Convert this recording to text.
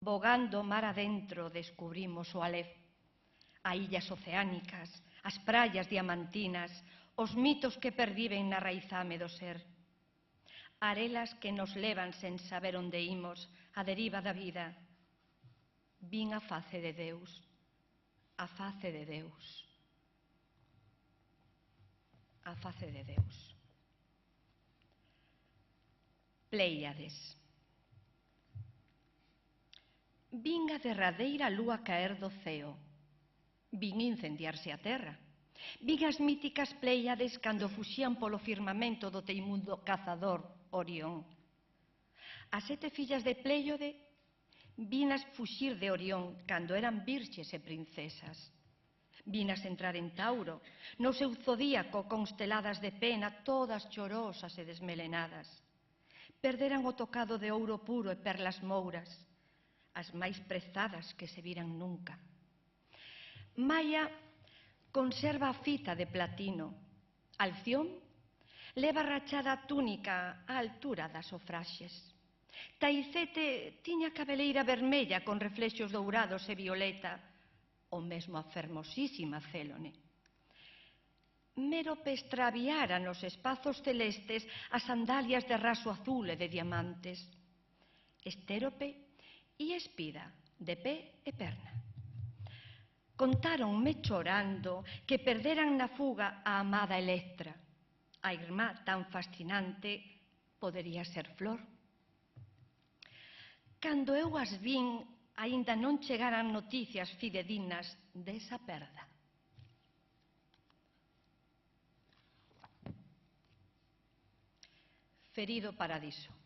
Bogando mar adentro descubrimos o Alef, a illas oceánicas, as praias diamantinas, os mitos que perviven na raizame do ser. Arelas que nos levan sen saber onde imos, a deriva da vida. Vin a face de Deus, a face de Deus, a face de Deus. Pléiades. Vin a derradeira lúa caer do ceo. Vin incendiarse a terra. Vin as míticas Pléiades cando fuxían polo firmamento do teimudo cazador Orión. As 7 fillas de Pléiade vinas fuxir de Orión cando eran virxes e princesas. Vinas entrar en Tauro, no seu zodíaco consteladas de pena, todas chorosas e desmelenadas. Perderan o tocado de ouro puro e perlas mouras, as máis prezadas que se viran nunca. Maia conserva a fita de platino. Alción leva rachada a túnica á altura das sofraxes. Taicete tiña cabeleira vermella con reflexos dourados e violeta, o mesmo a fermosísima Célone. Mérope extraviara nos espazos celestes as sandalias de raso azul e de diamantes. Estérope e Espida, de pé e perna. Contáronme chorando que perderan na fuga a amada Electra. A irmá tan fascinante podería ser Flor. Cando eu as vin, aínda non chegaran noticias fidedignas desa perda. Ferido Paradiso.